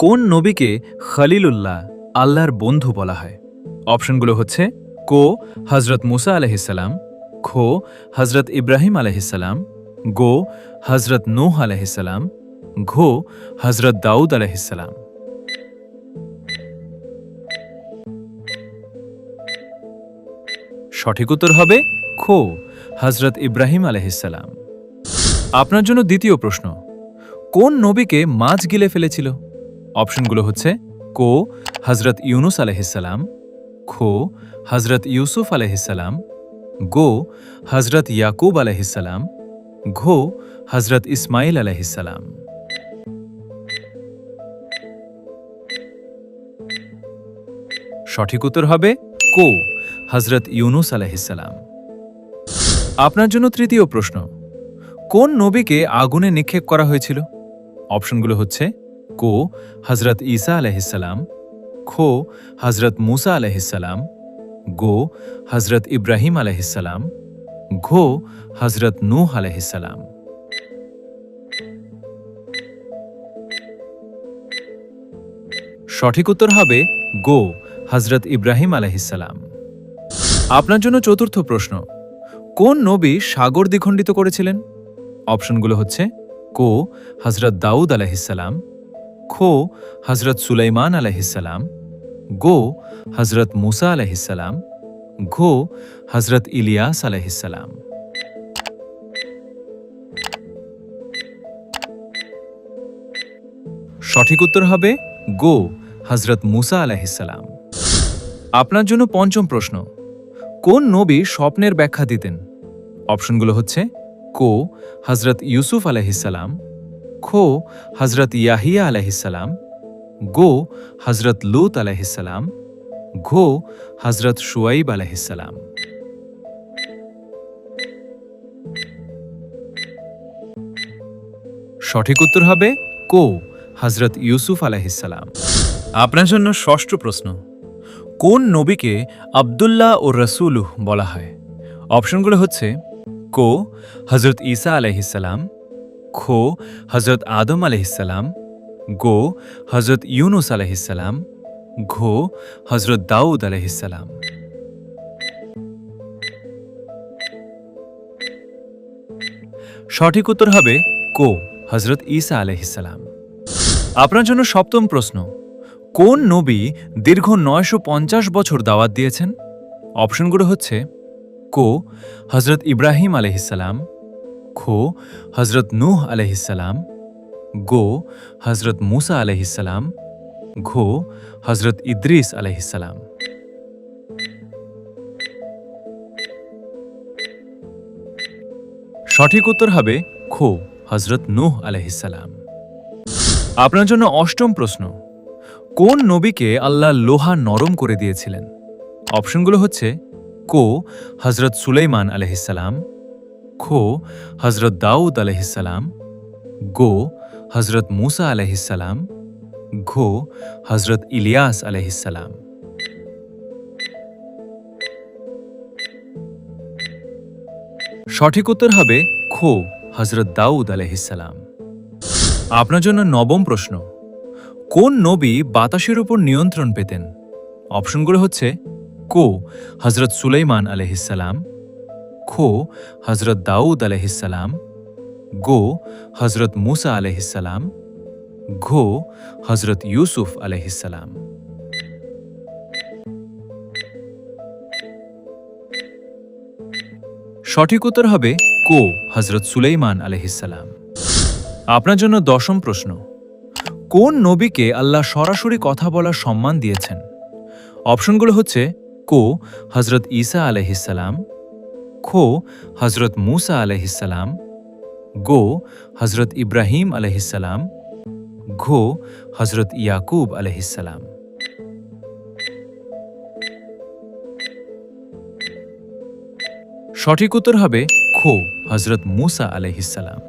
কোন নবীকে খলিলুল্লাহ আল্লাহর বন্ধু বলা হয়? অপশনগুলো হচ্ছে কো হজরত মুসা আলহিসাল্লাম, খো হজরত ইব্রাহিম আলহিসাল্লাম, গো হজরত নূহ আলহিসাল্লাম, ঘো হজরত দাউদ আলহিসাল্লাম। সঠিক উত্তর হবে খো হজরত ইব্রাহিম আলহিসাল্লাম। আপনার জন্য দ্বিতীয় প্রশ্ন, কোন নবীকে মাছ গিলে ফেলেছিল? অপশনগুলো হচ্ছে কো হজরত ইউনুস আলহিসাল্লাম, খো হজরত ইউসুফ আলহিসাল্লাম, গো হজরত ইয়াকুব আলহিসাল্লাম, ঘো হজরত ইসমাইল আলহিসাল্লাম। সঠিক উত্তর হবে কো হজরত ইউনুস আলহিসাল্লাম। আপনার জন্য তৃতীয় প্রশ্ন, কোন নবীকে আগুনে নিক্ষেপ করা হয়েছিল? অপশনগুলো হচ্ছে কো হজরত ঈসা আলহিসাল্লাম, খো হজরত মুসা আলহিসাল্লাম, গো হজরত ইব্রাহিম আলহিসাল্লাম, ঘো হজরত নূহ আলহিসাল্লাম। সঠিক উত্তর হবে গো হজরত ইব্রাহিম আলহিসাল্লাম। আপনার জন্য চতুর্থ প্রশ্ন, কোন নবী সাগর দ্বিখণ্ডিত করেছিলেন? অপশনগুলো হচ্ছে কো হজরত দাউদ আলহিসাল্লাম, খো হজরত সুলাইমান আলহিসাল্লাম, গো হজরত মুসা আলহিসাল্লাম, ঘো হজরত ইলিয়াস আলহিসাল্লাম। সঠিক উত্তর হবে গো হজরত মুসা আলহিসাল্লাম। আপনার জন্য পঞ্চম প্রশ্ন, কোন নবী স্বপ্নের ব্যাখ্যা দিতেন? অপশনগুলো হচ্ছে কো হজরত ইউসুফ আলহিসাল্লাম, খো হজরত ইয়াহিয়া আলহিসাল্লাম, গো হজরত লুত আলহিসাল্লাম, ঘো হজরত শুয়াইব আলহিসাল্লাম। সঠিক উত্তর হবে কো হজরত ইউসুফ আলহিসাল্লাম। আপনার জন্য ষষ্ঠ প্রশ্ন, কোন নবীকে আবদুল্লাহ ও রসুলুহ বলা হয়? অপশনগুলো হচ্ছে কো হজরত ঈসা আলহিসাল্লাম, খো হজরত আদম আলহিসাল্লাম, গো হজরত ইউনুস আলহিসাল্লাম, ঘো হজরত দাউদ আলহিসাল্লাম। সঠিক উত্তর হবে কো হজরত ঈসা আলহিসাল্লাম। আপনার জন্য সপ্তম প্রশ্ন, কোন নবী দীর্ঘ ৯৫০ বছর দাওয়াত দিয়েছেন? অপশনগুলো হচ্ছে কো হজরত ইব্রাহিম আলহিসাল্লাম, খো হজরত নূহ আলহিসাল্লাম, গো হজরত মুসা আলহিসাল্লাম, ঘো হজরত ইদ্রিস আলহিসাল্লাম। সঠিক উত্তর হবে খো হজরত নূহ আলহিসাল্লাম। আপনার জন্য অষ্টম প্রশ্ন, কোন নবীকে আল্লাহ লোহা নরম করে দিয়েছিলেন? অপশনগুলো হচ্ছে কো হজরত সুলাইমান আলহিসাল্লাম, খো হজরত দাউদ আলহিসাল্লাম, গো হজরত মুসা আলহিসাল্লাম, ঘো হজরত ইলিয়াস আলহিসাল্লাম। সঠিক উত্তর হবে খো হজরত দাউদ আলহিসাল্লাম। আপনার জন্য নবম প্রশ্ন, কোন নবী বাতাসের উপর নিয়ন্ত্রণ পেতেন? অপশনগুলো হচ্ছে কো হজরত সুলাইমান আলহিসাল্লাম, খো হজরত দাউদ আলহিসাল্লাম, গো হজরত মুসা আলহিসাল্লাম, ঘো হজরত ইউসুফ আলহিসাল্লাম। সঠিক উত্তর হবে কো হজরত সুলাইমান আলহিসাল্লাম। আপনার জন্য দশম প্রশ্ন, কোন নবীকে আল্লাহ সরাসরি কথা বলার সম্মান দিয়েছেন? অপশনগুলো হচ্ছে কো হজরত ঈসা আলহিসাল্লাম, খো হজরত মুসা আলহিসাল্লাম, গো হজরত ইব্রাহিম আলহিসাল্লাম, ঘো হজরত ইয়াকুব আলহিসাল্লাম। সঠিক উত্তর হবে খো হজরত মুসা আলহিসাল্লাম।